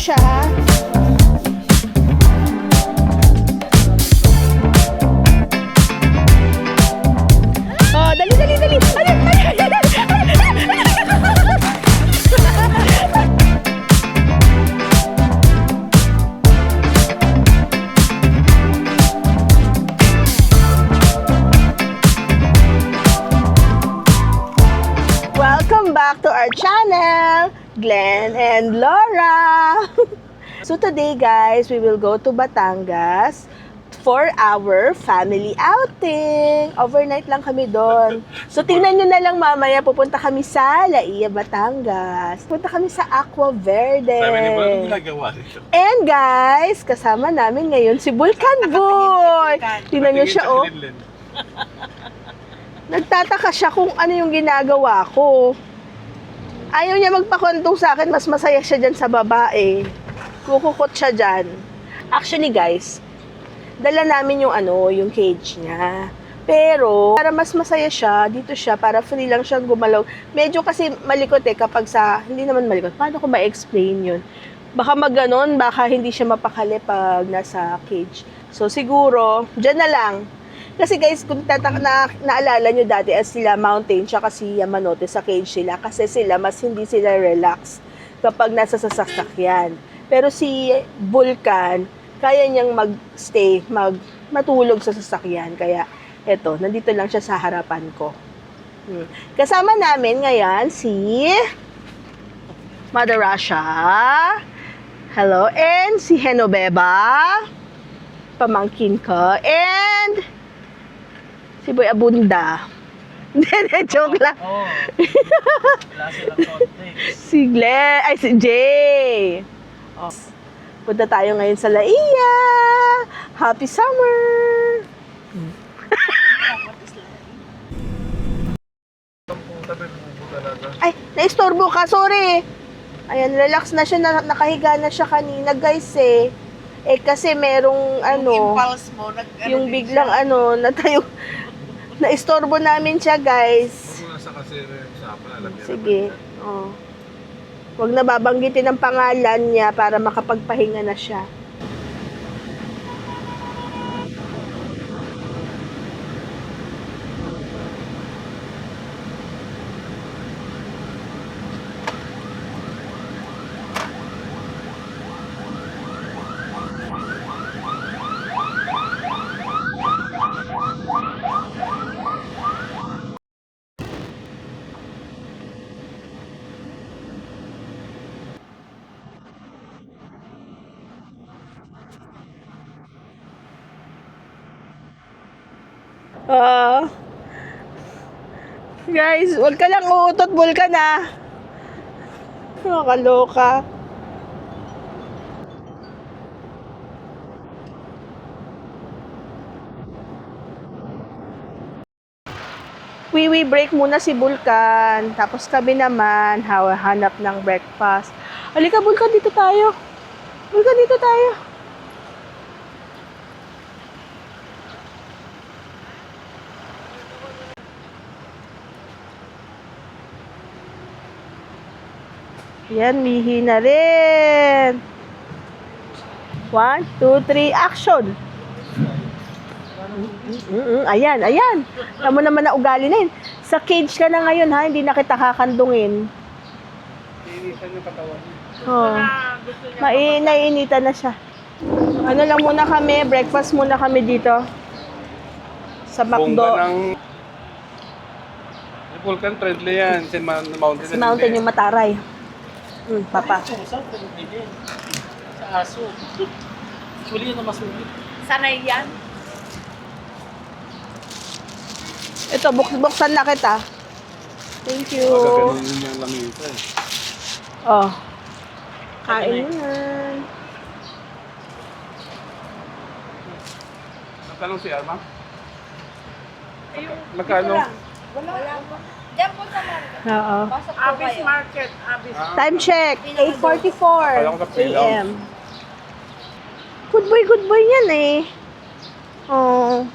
siya, ha? Oh, dali, dali, dali. Dali, dali, dali. Welcome back to our channel, Glenn and Laura. So today guys, we will go to Batangas for our family outing. Overnight lang kami doon. So tingnan nyo na lang mamaya, pupunta kami sa Laia, Batangas. Pupunta kami sa Aqua Verde. Sabi ni Boy, anong ginagawa nito? And guys, kasama namin ngayon si Vulcan Boy. Tingnan nyo siya, oh. Nagtataka siya kung ano yung ginagawa ko. Ayaw niya magpakwentong sa akin, mas masaya siya dyan sa babae. Kukukot siya dyan. Actually guys, dala namin yung yung cage niya. Pero, para mas masaya siya, dito siya, para free lang siyang gumalaw. Medyo kasi malikot kapag hindi naman malikot. Paano ko ma-explain yun? Baka maganon, baka hindi siya mapakali pag nasa cage. So siguro, dyan na lang. Kasi guys, kung naalala nyo dati as sila Mountain tsaka si Yamanote sa cage sila, kasi sila mas hindi sila relax kapag nasa sasakyan. Pero si Vulcan, kaya niyang mag-stay, matulog sa sasakyan. Kaya eto, nandito lang siya sa harapan ko. Kasama namin ngayon si Mother Russia. Hello, and si Henobeba, pamangkin ko, and si Boy Abunda. Hindi, joke lang. Oo. Klase ng konti. Si Glenn, ay si Jay. Oh. Punta tayo ngayon sa Laia. Happy summer! Ay, naistorbo ka, sorry. Ayan, relax na siya, nakahiga na siya kanina, guys eh. Eh kasi merong Yung impulse mo, yung biglang natayo. Naistorbo namin siya, guys. Nasa kasi usapan, alam niya. Sige. Oh. Huwag na babanggitin ang pangalan niya para makapagpahinga na siya. Guys, huwag ka lang uutot, Vulcan, ah. Nakakaloka. Wiwi break muna si Vulcan. Tapos kami naman, hanap ng breakfast. Halika, Vulcan, dito tayo. Vulcan, dito tayo. Yan, mihi na rin. 1, 2, 3, action! Ayan, ayan. Tamo naman na ugali na yun. Sa cage ka na ngayon, ha? Hindi na kita kakandungin. Iinitan yung katawan. Oh. Naiinitan na siya. Ano lang muna kami, breakfast muna kami dito. Sa McDo. Vulcan friendly yan. Si Mountain. Si Mountain yung mataray. Papa. Sa aso. Actually, yun ang masulit. sanay yan. Ito, buksan na kita. Thank you. Gaganon yun yung lamita eh. Oh. Kain mo yan. Magkano si Alma? Ayun, Magkano? Wala po. Diyan po sa market. Oo. Pasok po Abis kayo. Market. Abis. Time check. Kala ko sa 8:44 Pilaw. AM. Good boy yan eh. Oh.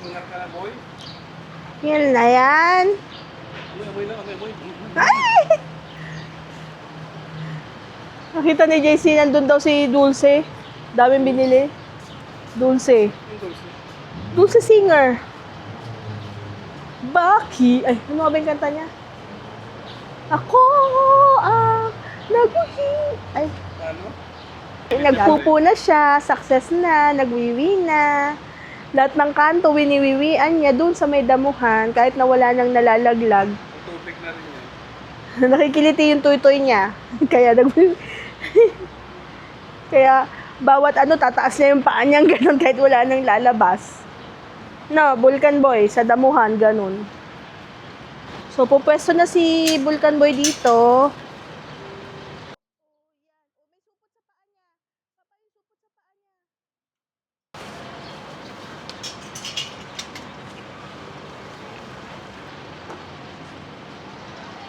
Ingat ka na, boy. Yan na yan. Amoy lang, amoy. Nakita ni JC, nandun daw si Dulce. Daming binili. Dulce. Yung dulce. Dulce singer. Baki. Ay, ano ba yung kanta niya? Ako ang naguhi. Ay, Ano? nagpupo na siya, success na, nagwiwi na. Lahat ng kanto, winiwiwian niya dun sa may damuhan, kahit na wala nang nalalaglag. Yung tubig na rin yan. Nakikiliti yung tuytoy niya. Kaya Kaya bawat ano, tataas na yung paa niyang ganun kahit wala nang lalabas. No, Vulcan Boy, sa damuhan, ganun. So, pupwesto na si Vulcan Boy dito.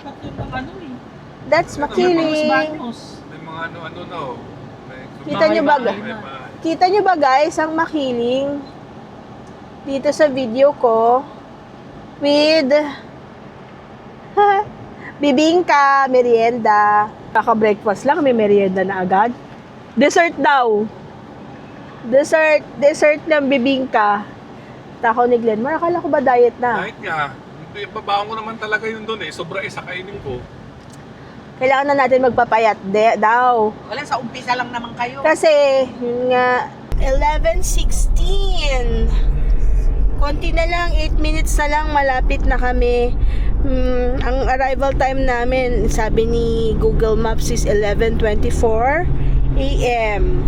Ba't yung mga ano eh? That's makiling. Banyos. May mga ano-ano na oh. Kita niyo ba? Bahay-bahay May na. bahay. Kita niyo ba guys, ang makiling dito sa video ko with bibingka, merienda. Kaka-breakfast lang, may merienda na agad. Dessert daw. Dessert ng bibingka. Tako ni Glenmar, akala ko ba diet na? Kahit nga, babaon ko naman talaga yun doon eh. Sobra isa kainin ko. Kailangan na natin magpapayat daw. Wala, sa umpisa lang naman kayo. Kasi, yun nga, 11:16. Konti na lang, 8 minutes na lang, malapit na kami. Ang arrival time namin, sabi ni Google Maps is 11:24 a.m.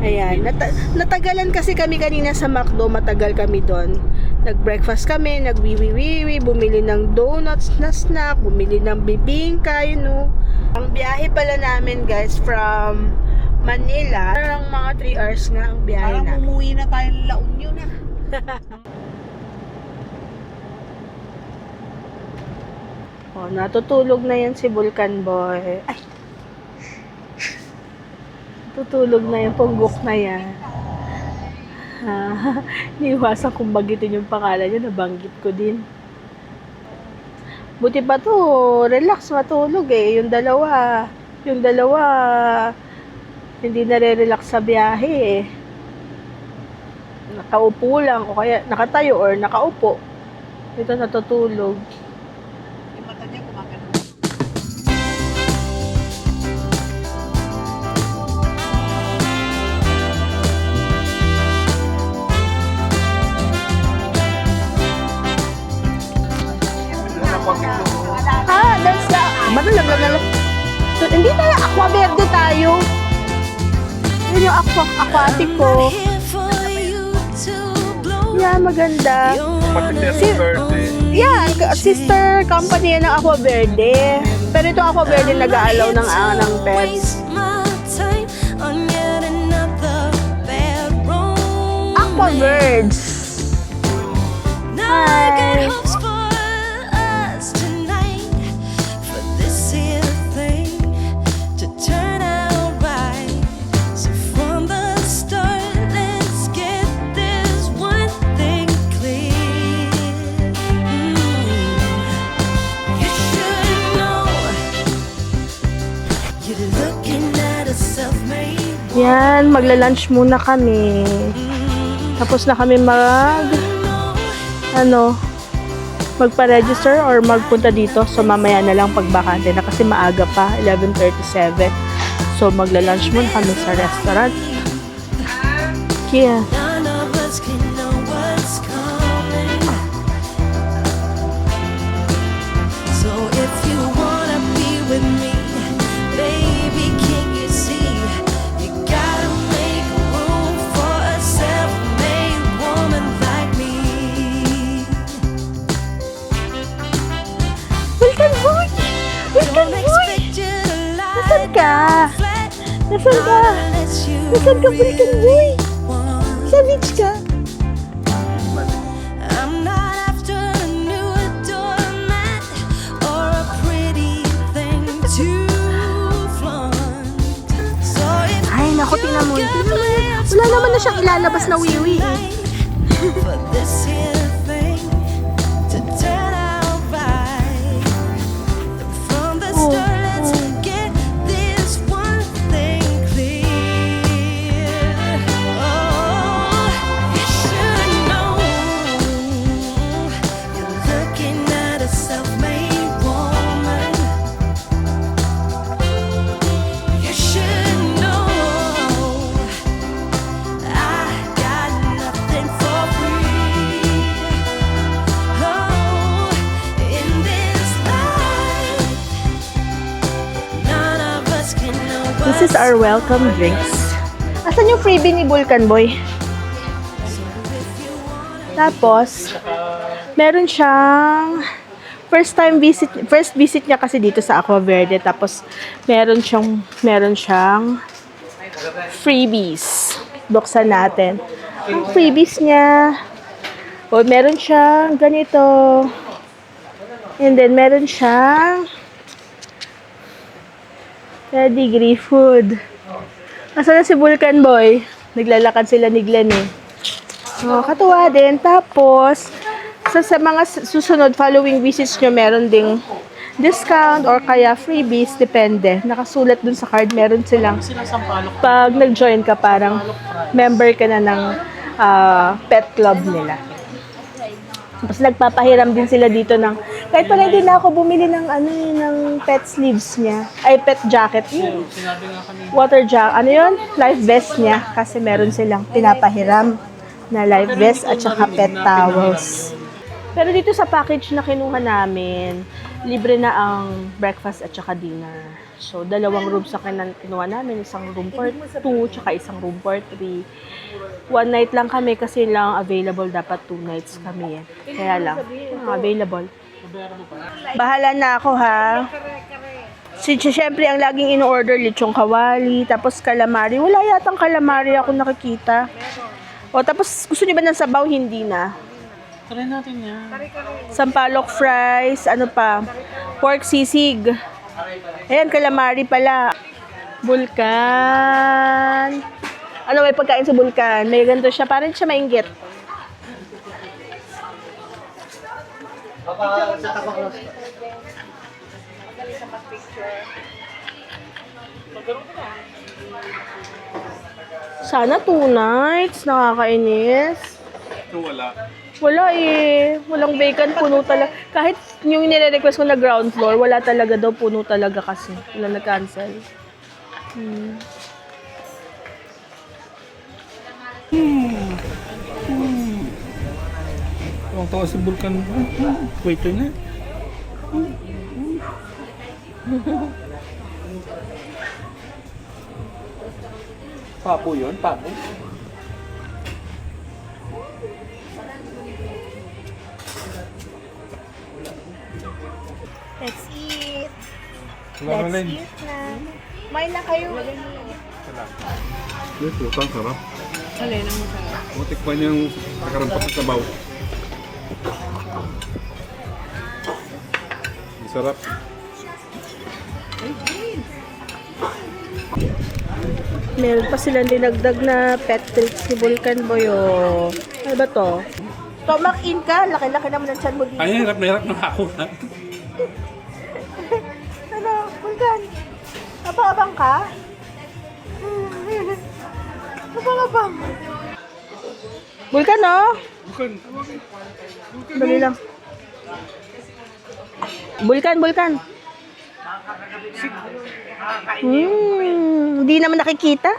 Ayan, natagalan kasi kami kanina sa McDo, matagal kami doon. Nag-breakfast kami, nagwiwiwiwi, bumili ng donuts na snack, bumili ng bibingka, you know. Ang biyahe pala namin guys from Manila, parang mga 3 hours nga ang biyahe Parang na. umuwi na tayo ng La Union na. Oh, natutulog na yan si Vulcan Boy. Ay! Tutulog na yung punggok na yan. Niiwasan kong bagitin yung pangalan niya, nabanggit ko din. Buti pa to, relax, matulog eh. Yung dalawa, hindi nare-relax sa biyahe eh. Nakaupo lang, o kaya nakatayo or nakaupo. Ito natutulog. Yung mata niya kumagano. That's the... Malalaglag. So, hindi tayo aqua verde tayo. Yun yung aquatic ko. Yeah, maganda. Pati birthday. Yeah, sister company yan ng Aqua Verde. Pero itong Aqua Verde nag-aalaw ng pets. Aqua Birds. Hi. Yan, magla-lunch muna kami. Tapos na kami magpa-register or magpunta dito. So, mamaya na lang pagbakante na kasi maaga pa, 11:37. So, magla-lunch muna kami sa restaurant. Kaya, Vulcan Boy! Vulcan Boy! Nasaan ka? Nasaan ka? Nasaan ka, Vulcan Boy? Sa beach ka? Ay, naku, tingnan mo. Wala naman na siyang ilalabas na wiwi eh. These are welcome drinks. Asan yung freebie ni Vulcan Boy? Tapos, meron siyang first visit niya kasi dito sa Aqua Verde. Tapos, meron siyang freebies. Buksan natin. Ang freebies niya, meron siyang ganito. And then, meron siyang pedigree food. Asan na si Vulcan Boy? Naglalakad sila ni Glenn eh. So, katuwa din. Tapos, sa mga susunod following visits nyo, meron ding discount or kaya freebies, depende. Nakasulat dun sa card, meron silang pag nag-join ka, parang member ka na ng pet club nila. Tapos nagpapahiram din sila dito ng, kahit pala hindi na ako bumili ng ng pet sleeves niya, ay pet jacket. Water jacket, yun? Life vest niya, kasi meron silang pinapahiram na life vest at saka pet towels. Pero dito sa package na kinuha namin, libre na ang breakfast at saka dinner. So, 2 rooms sa kinuha namin. Isang room for 2, tsaka isang room for 3. 1 night lang kami kasi lang available. Dapat 2 nights kami. Kaya lang, available. Bahala na ako ha. Siyempre, ang laging in-order, lechong kawali, tapos calamari. Wala yatang calamari ako nakikita. O, tapos gusto niyo ba ng sabaw? Hindi na. Try natin yan. Sampalok fries, ano pa? Pork sisig. Ayan, calamari pala. Vulcan. Ano may pagkain sa Vulcan? May ganito siya, parang siya mainggit. Sana 2 nights. Nakakainis. Ito wala. Wala eh. Walang vacant, puno talaga. Kahit yung nire-request ko na ground floor, wala talaga daw, puno talaga kasi. Wala na-cancel. Tawang-tawa si Vulcan. Waiter na. Papo yun? Papo? Let's eat. Wala Let's eat na. Kumain na kayo. Ito, ang sarap. Alin ang masarap? Matik pa niyang nakarampas sa sabaw. Ang sarap. Meron pa silang dinagdag na pet treats ni Vulcan Boy. Oh. Ano ba to? Stomach in ka. Laki-laki naman ang tiyan mo dito. Ay, hirap na hirap ng ako. Ano, Vulcan? Abang-abang ka? Abang-abang. Vulcan, oh. Vulcan. Dali lang. Vulcan. Hindi naman nakikita.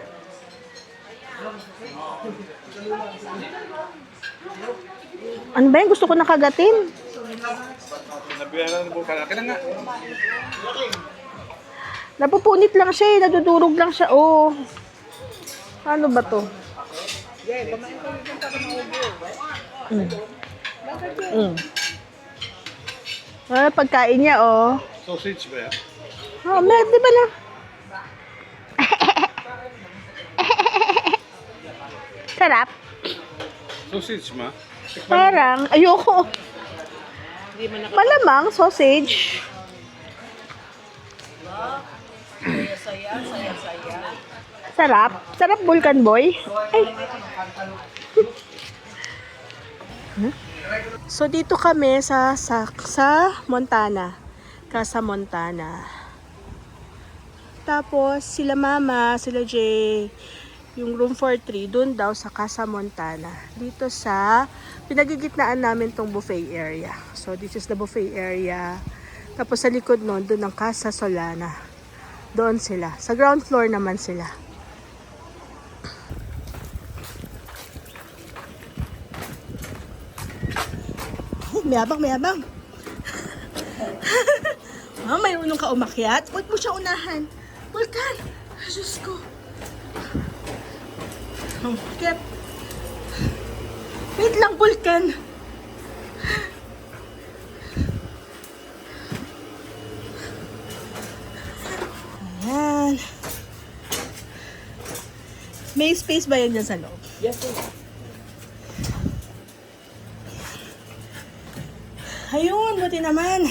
Ano ba yan? Gusto ko nakagatin. Nabiyaran ng Vulcan. Akin na nga. Napupunit lang siya eh. Nadudurog lang siya. Oh. Ano ba to? Pagkain niya, oh. Sausage ba yan? Oh, di ba na? Sarap. Sausage ma? Parang, ayoko. Malamang, sausage. Sarap. Sarap, Vulcan Boy. Ay. So, dito kami sa Montana. Casa Montana. Tapos, sila Mama, sila Jay, yung room for 3, dun daw sa Casa Montana. Dito sa, pinagigitnaan namin tong buffet area. So, this is the buffet area. Tapos, sa likod nun, dun ang Casa Solana. Doon sila. Sa ground floor naman sila. Mayabang. May unong ka umakyat. Huwag mo siya unahan. Vulcan! Diyos ko. Oh, Ket. Wait lang, Vulcan. Ayan. May space ba yan dyan sa loob? Yes, sir. Ayun, buti naman.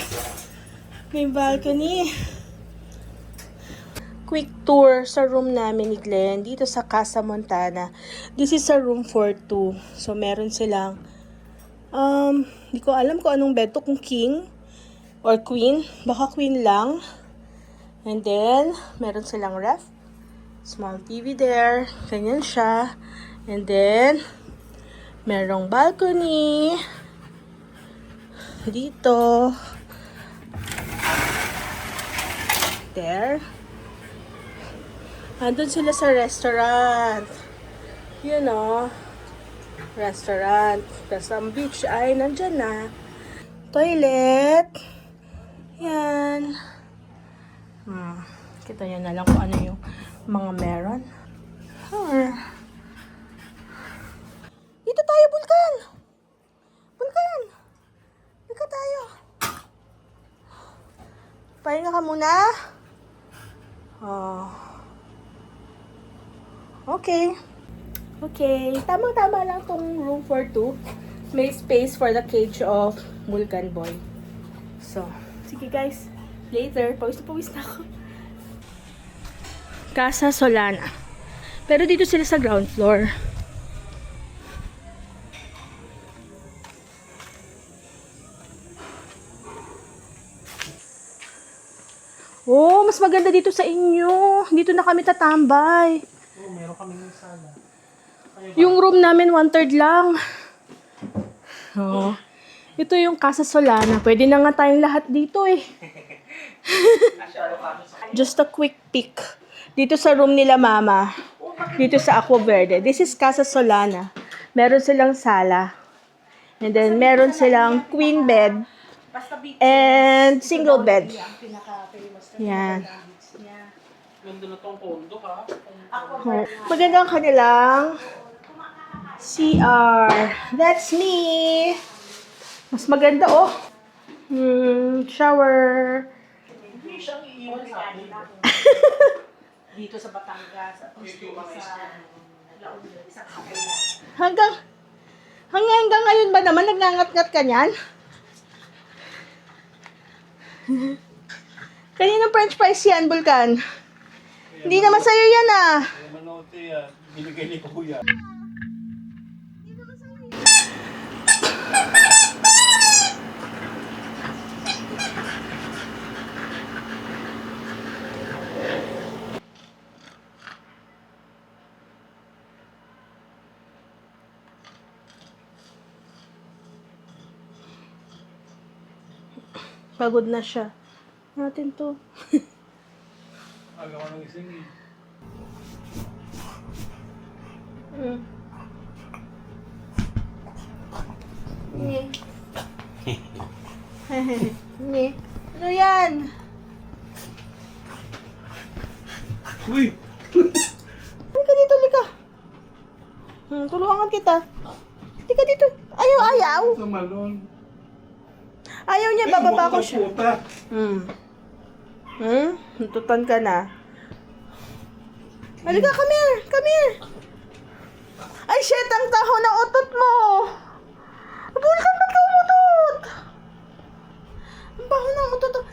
May balcony. Quick tour sa room namin ni Glenn dito sa Casa Montana. This is a room for two. So, meron silang di ko alam kung anong bed to, kung king or queen. Baka queen lang. And then, meron silang ref. Small TV there. Ganyan siya. And then, merong balcony. Dito. There. Andun sila sa restaurant. You know. Restaurant. Tapos ang beach ay nandyan na. Toilet. Yan. Kita nyo na lang kung ano yung mga meron. Dito tayo, Vulcan! Vulcan! Dito tayo. Pahinga ka muna. Oh. Okay. Okay. Tamang-tama lang tong room for two. May space for the cage of Vulcan Boy. So, sige guys. Later. Pawis na ako. Casa Solana. Pero dito sila sa ground floor. Oh, mas maganda dito sa inyo. Dito na kami tatambay. Oh, meron kami ng sala. Yung room namin 1/3 lang. Oh. Ito yung Casa Solana. Pwede na nga tayong lahat dito eh. Just a quick peek. Dito sa room nila mama. Dito sa Aqua Verde. This is Casa Solana. Meron silang sala. And then meron silang queen bed. And single bed. Yan. Ganda na tong condo, ha? Maganda ang kanilang CR. That's me. Mas maganda, oh. Shower. Hindi siyang iiwan sa akin. Dito sa Batangas at dito sa La Union, isang kapal. Hanggang ngayon ba naman nagngangat-ngat ka niyan? Kaninong french fries yan, Vulcan? Hindi naman sa'yo yan, ah. Manote yan. Binigay ni Kuya. Pagod na siya. Natin to. Aga ko nang ising eh. Ni. Ni. Ano yan? Uy! Halika dito, halika. Tulungan kita. Halika dito. Ayaw. Sa malon. Ayaw niya, bababa ko siya. Puta. Natutan ka na. Halika, come here. Come here. Ay, shit, ang taho na utot mo. Vulcan, ba't ka umutot? Ang baho ng utot.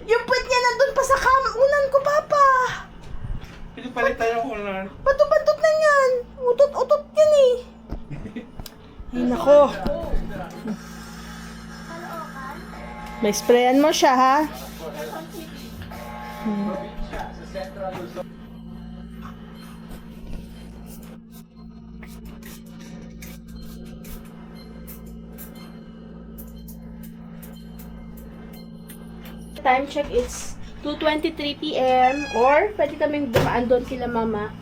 Yung puwet niya nandun pa sa unan ko, Papa. Pinipalit tayo ko na. Bato-batot na yan. Utot-utot yan eh. Ay, nako. May sprayan mo siya, ha? Time check, it's 2:23 p.m. Or pwede kaming dumaan doon kila mama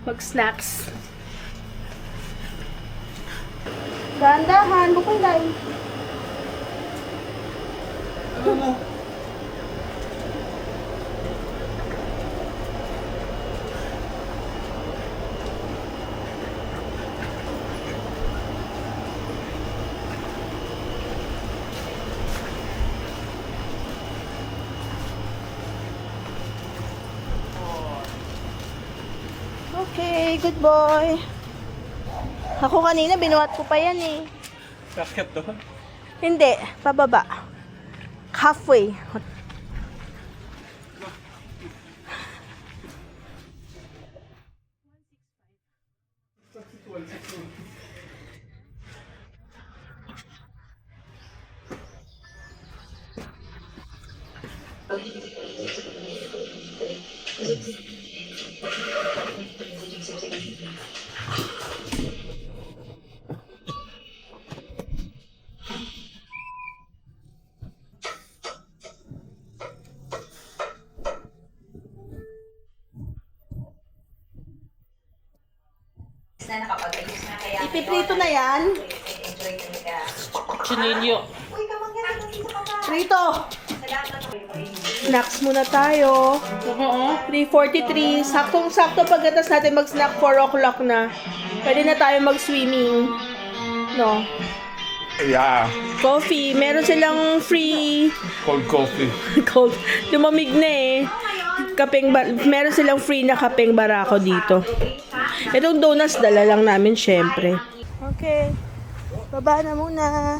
mag-snacks. Dahan-dahan, bukong dahil. good boy. Ako kanina, binuhat ko pa yan eh. Bakit to? Hindi, pababa. Halfway. Na nakapag-ayos na kaya Ipiprito na yan. enjoy talaga. Chinilyo. Uy, kamangyan na dito ka pa. Prito! Salamat. Snacks muna tayo. Oo. 3:43. Saktong-sakto pagkatas natin mag-snack 4 o'clock na. Pwede na tayo mag-swimming. No? Yeah, Coffee. Meron silang free cold coffee. cold. Lumamig na eh. Meron silang free na kapeng barako dito. Itong donuts dala lang namin syempre. Okay. Baba na muna.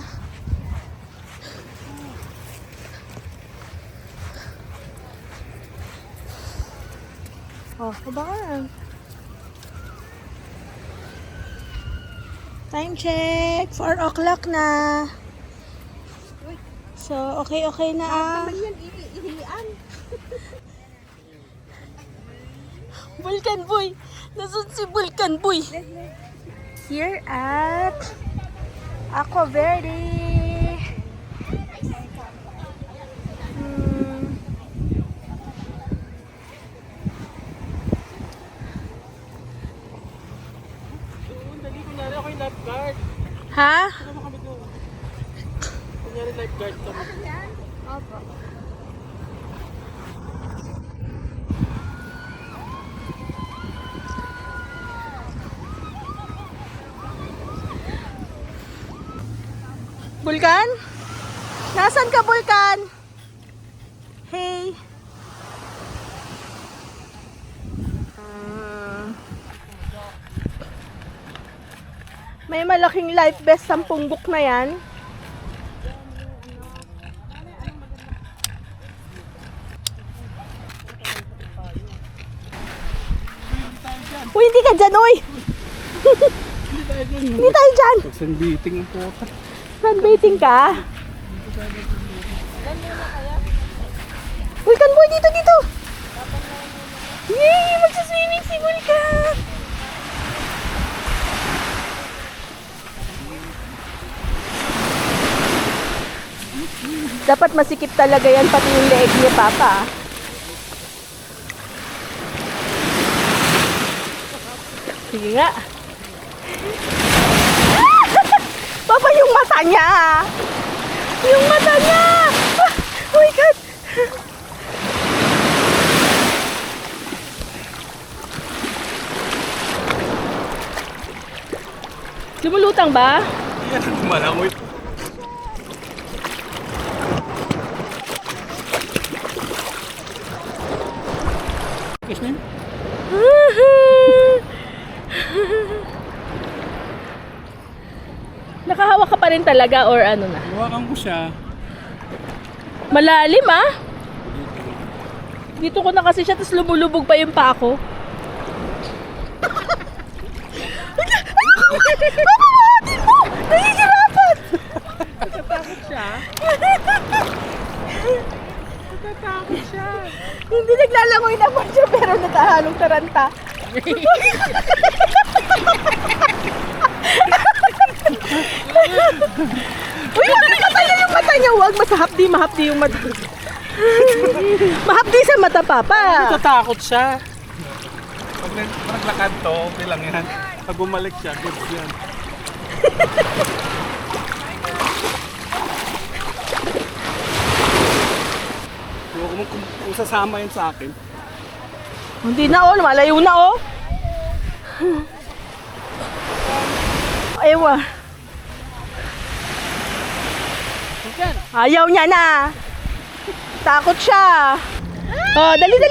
Oh, baba ka na. Time check. 4 o'clock na. So, okay na ah. Vulcan Boy! Nasaan si Vulcan Boy? Here at Aqua Verde. Dali, kunyari ako yung lifeguard. Ha? Ano kami doon? Kunyari lifeguard kami. Vulcan? Nasaan ka, Vulcan? Hey. May malaking life vest sa punggok na yan. Uy, hindi ka dyan, uy! Hindi tayo dyan! Sunbiting ang puta. Sunbathing ka? Vulcan Boy, dito! Yay! Magsaswimming si Vulcan! Dapat masikip talaga yan, pati yung leeg niya, Papa. Sige nga. Papa, yung mata niya! Yung mata niya! Ah, oh my God! Lumulutang ba? Yan, malangoy. Kiss na yun? Nakahawak ka pa rin talaga or ano na? Hawakan ko siya. Malalim ah! Dito ko na kasi siya, tapos lumulubog pa yung pa ako. Mamahatin mo! Nahihirapan! Natatakot siya. Natatakot siya. Hindi naglalangoy naman siya, pero natahalong taranta. Uy, nakakataya yung mata niya. Huwag, mahapdi yung mata. Mahapdi sa mata, Papa. Natatakot siya. Pag naglakad to, okay lang yan. Pag bumalik siya, good yan. Kung sasama yun sa akin. Hindi na oh, malayo na oh. Ewa. Ayaw niya na. Takot siya. Oh, dali. Ay!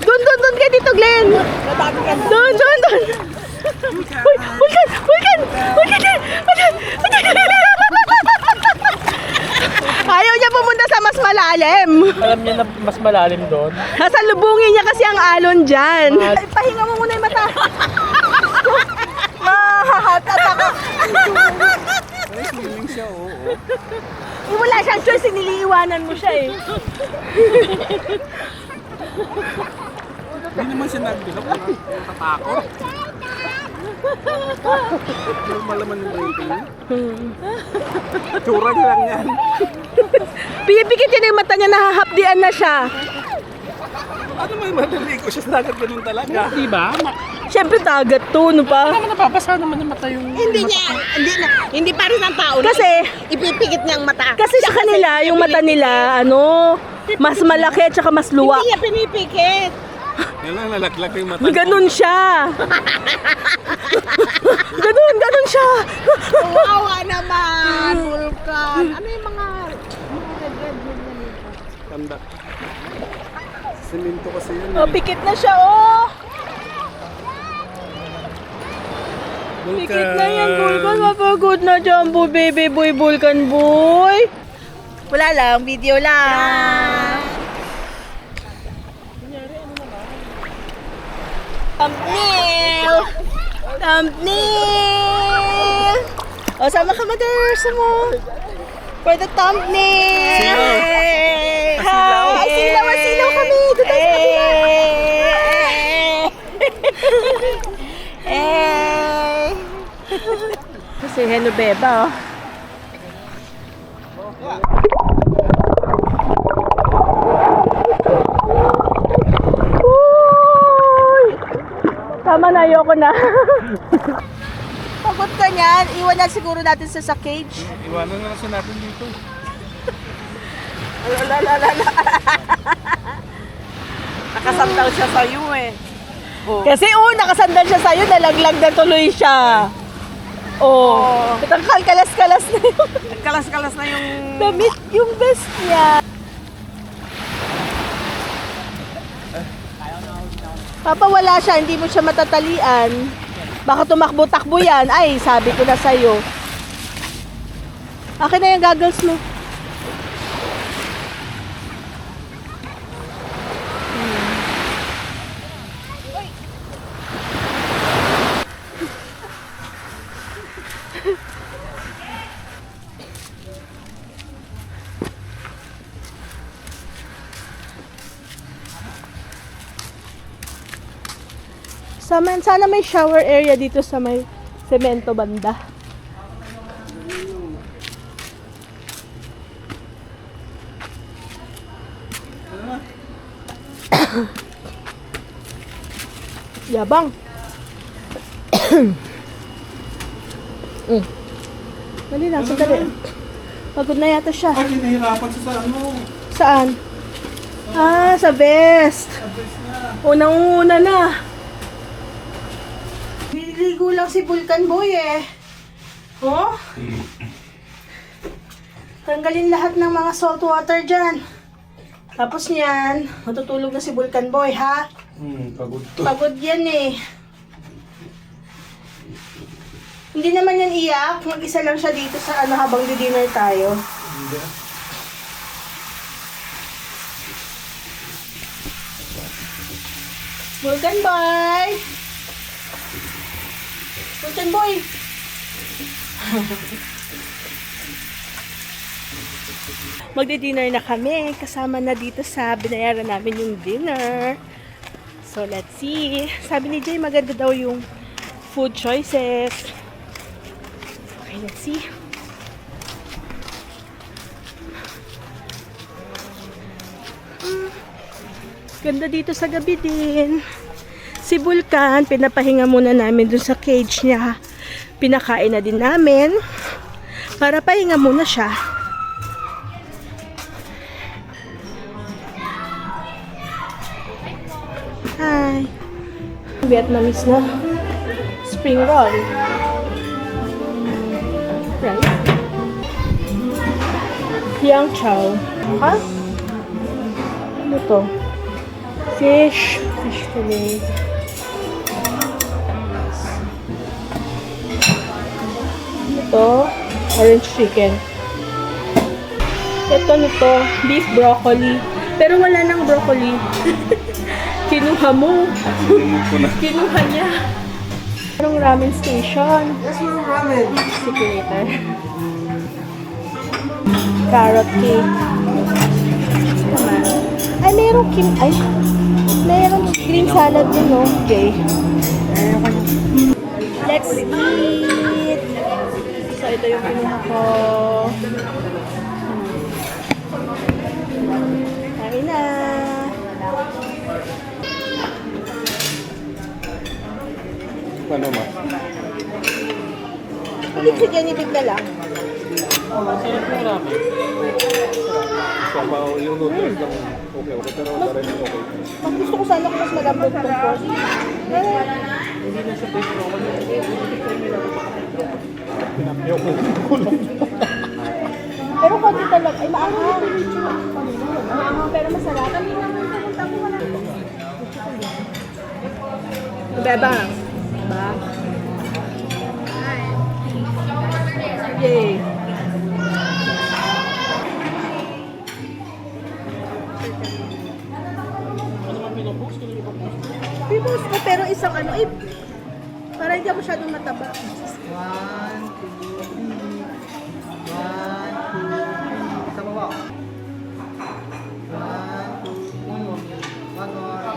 Doon kay Tito Glenn. Doon. Uy, Vulcan! Ayaw niya pumunta sa mas malalim. Alam niya na mas malalim doon. Sasalubungin niya kasi ang alon dyan. Ay, pahinga mo muna yung mata. Mahahatat ako. Ay, swimming siya, oo. Eh, wala siyang choice, niliiwanan mo siya eh. Hindi naman siya nagbilok. Natatakot. Normal naman yung breathing niya. Tsura niya lang yan. Pipikit niya yung mata niya, nahahapdian na siya. Ano may madali ko siya sa dagat ganun talaga. Di ba? Siyempre dagat to, no pa? Naman napapasa naman yung mata yung... Hindi pa rin ang tao. Kasi, Ipipikit niya ang mata. kasi sa kanila, yung mata nila, mas malaki at saka mas luwak. Hindi niya pinipikit. Yan lang, nalaglag yung mata. Ganun siya. Ganun siya. Wawa naman, Vulcan. Ano yung mga red yun? Tanda. Semento kasi yun. Oh, pikit na siya, oh. Pikit na yan, Vulcan. Mapagod na Jumbo baby boy, Vulcan boy. Wala lang, video lang. Thumbnail! O, sama ka, mother. Sama. For the thumbnail. Silaw. Hi. Silaw kami. Doon tayo sa kabila. Kasi Henobeba, oh. Uy! Tama na, ayoko na. Pagod ka niyan, iwan na siguro natin sa cage. Iwanan na lang siya natin dito. Nakasandal siya sa'yo eh. Kasi nakasandal siya sa'yo, nalaglag na tuloy siya. Oh. Itang kalas-kalas na yun. Kalas-kalas na yung... Damit yung vest niya. Papa, wala siya, hindi mo siya matatalian. Baka tumakbo-takbo yan. Ay, sabi ko na sa'yo. Akin na yung goggles mo. Sana may shower area dito sa may semento banda. Yabang. Dali lang, sandali. Pagod na yata siya. Ay, nahihirapan siya sa ano. Saan? Ah, sa vest. Unang-una na. Nililigo lang si Vulcan Boy eh. Oh? Tanggalin lahat ng mga salt water dyan. Tapos niyan, matutulog na si Vulcan Boy, ha? Pagod to. Pagod yan eh. Hindi naman yan iyak. Mag-isa lang siya dito sa habang di-dinner tayo. Hindi. Vulcan Boy! Vulcan Boy! Magdi-dinner na kami. Kasama na dito sa binayaran namin yung dinner. So, let's see. Sabi ni Jay, maganda daw yung food choices. Okay, let's see. Ganda dito sa gabi din. Si Vulcan, pinapahinga muna namin dun sa cage niya. Pinakain na din namin. Para pahinga muna siya. Hi. Vietnamese na spring roll. Yang chow. Ha? Ano to? Fish fillet. Ano to? Orange chicken. Ito nito, beef broccoli. Pero wala nang broccoli. Kinuha mo. Kinuha niya. Parang ramen station. Yes, ma'am, ramen. Sige later. Carrot cake. Naman. Ay, merong merong green salad din, no? Okay. Let's eat. So, ito yung kinuha ko. Kain na. Ano ma? Hindi sige, nipit na lang. Sarap yung ramen. Sabaw yung noodles lang. Okay, pero wala rin yung okay. Mas gusto ko sana kung mas malambot tong pork. Hindi na sa place ko. Pinapyaw ko yung kulong. Pero konti talaga. Ay, maanghang. Maanghang pero masarap. Bebang. Diba? Yay. Ano man pinupost? Kaya yung post? Pipost ko pero isang ano, para hindi ako masyadong mataba. 1, 2, 3. 1, 2, 3. Sa baba. 1, 2, 1 more. 1, 2, 3.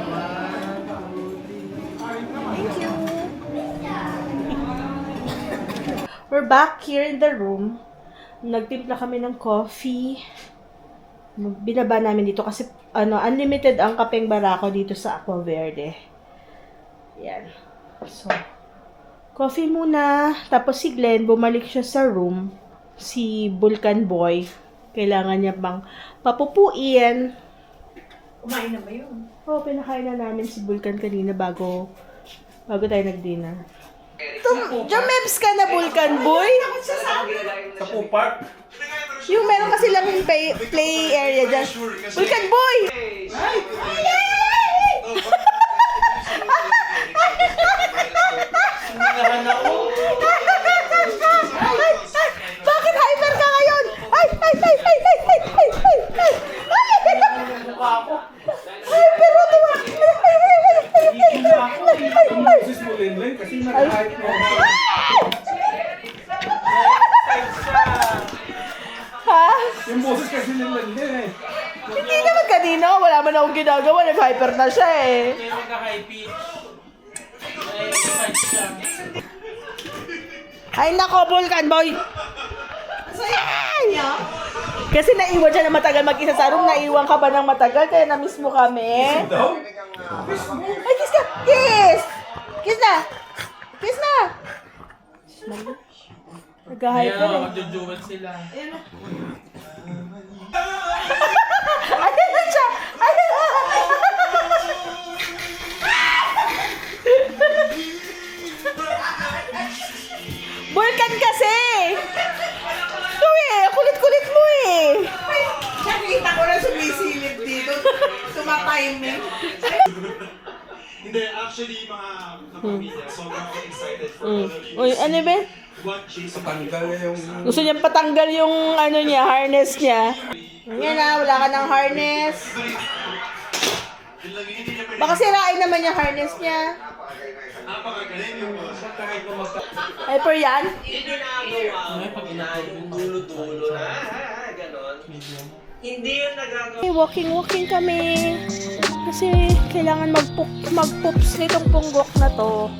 Thank you. We're back here in the room. Nagtimpla kami ng coffee. Binaba namin dito kasi unlimited ang kapeng barako dito sa Aqua Verde. Yan. So, coffee muna. Tapos si Glenn, bumalik siya sa room. Si Vulcan Boy, kailangan niya pang papupuin. Kumain na ba yun? Oo, pinakain na namin si Vulcan kanina bago tayo nag-dinner. Jumebs ka na, Vulcan Boy? Sa Poo Park? Yung meron kasi lang yung play area dyan. Vulcan Boy! Bakit hyper ka ngayon? Ay! Hyper mo diba? Yung boses mo, Lenlen, kasi naka-hype mo. Ha? Yung boses kasi ni Lenlen eh. Hindi naman kanina. Wala man akong ginagawa. Nag-hyper na siya eh. Kaya magka-high pitch. Ay, fight siya. Ay nako, Vulcan Boy! Kasi naiwan siya na matagal mag-isa sa room. Naiwan ka ba ng matagal? Kaya na-miss mo kami. Daw? Ay, kiss ka! Kiss! Kiss na! Kiss na! Nag-hyper Kaya eh. magjo-jewel sila. Ayan na siya! Ayan na! Vulcan kasi! Ito eh, kulit-kulit mo eh! Nakita ko na sumisilip dito. Tumatiming. Hindi, actually, mga kapamilya, sobrang excited for all of you. Uy, ano ba? Watching sa Tanggal yung... Gusto niya patanggal yung ano niya, harness niya. Yan na, wala ka ng harness. Baka sirain naman yung harness niya. napakagaling yung mga kahit mo Ay, per yan? May pag dulo-dulo na, ganon. Hindi yun nagagawa. Walking kami. Kasi kailangan mag-poops nitong punggok na to.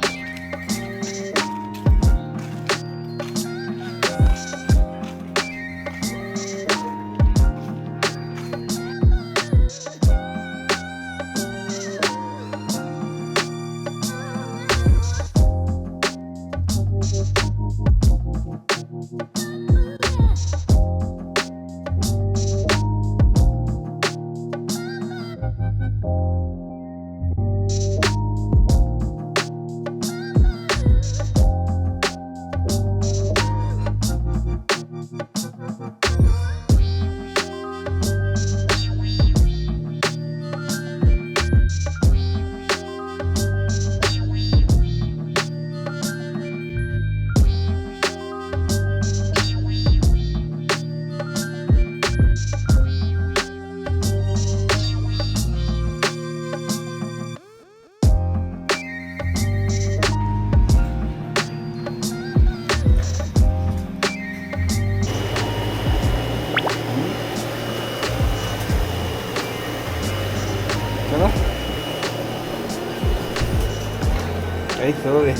Ay, sorry.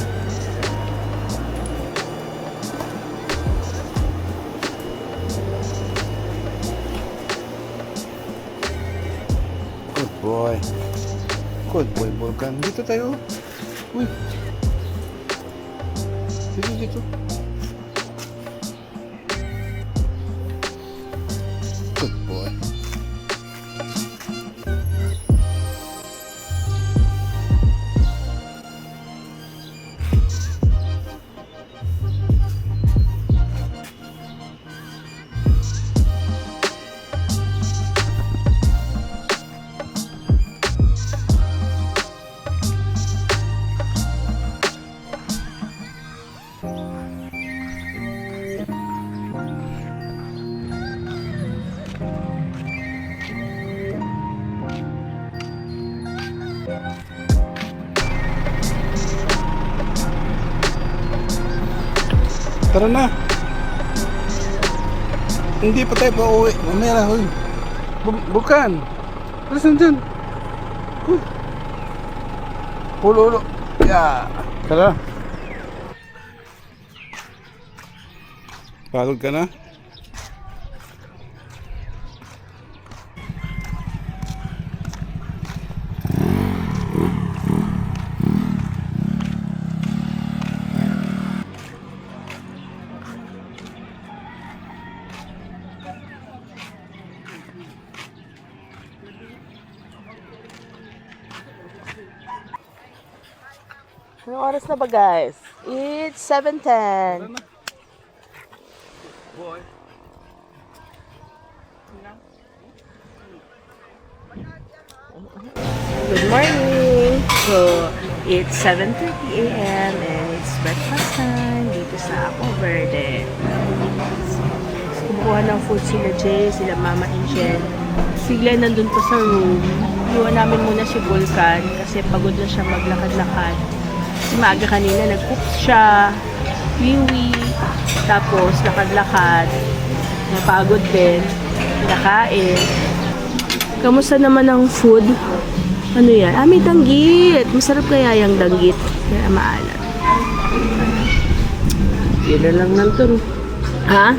Good boy. Good boy, Vulcan. Dito tayo. Uy. Dito. Good boy. Tara na. Hindi pa tayo pa-uwi. Mamaya na, huy. Bukan. Alas nandyan. Ulo. Yeah. Tara. Pagod ka na? Anong oras na ba, guys? It's 7:10. Boy. Good morning! So, it's 7:30 a.m. and it's breakfast time dito sa Aqua Verde. Kumukuha ng food sila Jay, sila Mama Angel. Si Glenn nandun pa sa room. Iwan namin muna si Vulcan kasi pagod na siya maglakad-lakad. Si maaga kanina nag-cooks siya, wiwi, tapos lakad-lakad. Napagod din, pinakain. Kamusta naman ang food? Ano yan? Ah, may danggit. Masarap kaya yung danggit. Kaya maalat. Yun na lang nandun. Ha?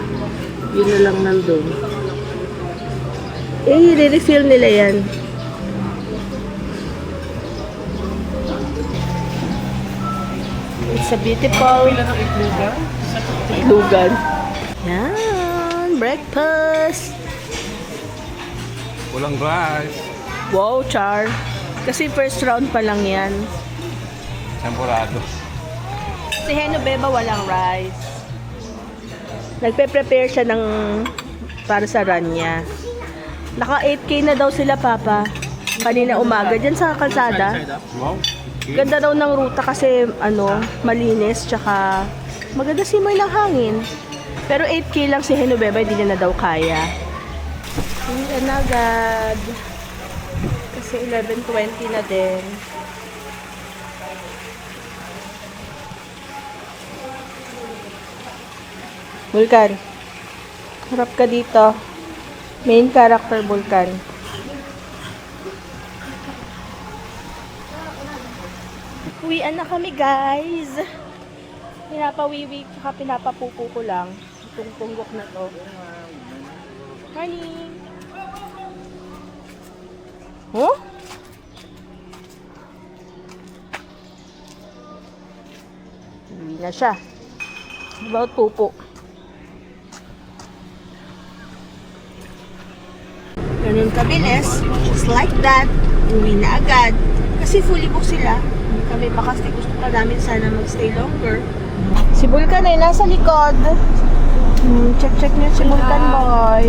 Yun na lang nandun. Eh, i-refill nila yan. It's a beautiful itlogan. Yan, breakfast. Walang rice. Wow, Char. Kasi first round pa lang yan. Temporado. Si Genoveva walang rice. Nagpe-prepare siya ng para sa run niya. Naka 8K na daw sila, Papa. Kanina umaga dyan sa kalsada. Wow. Ganda daw ng ruta kasi malinis tsaka maganda simoy ng hangin. Pero 8K lang si Genoveva, hindi niya na daw kaya. Hindi na agad. Kasi 11:20 na din. Vulcan, harap ka dito. Main character, Vulcan. Uwian na kami, guys. Pinapawiwi, tsaka pinapapupo ko lang. Itong tunggok na to. Morning! Huh? Uwi na siya. About pupo. Ganun kabilis. Just like that. Uwi na agad. Kasi fully booked sila. Hindi kami makastay. Gusto pa namin sana magstay longer. Si Vulcan ay nasa likod. Check niyo si Vulcan boy.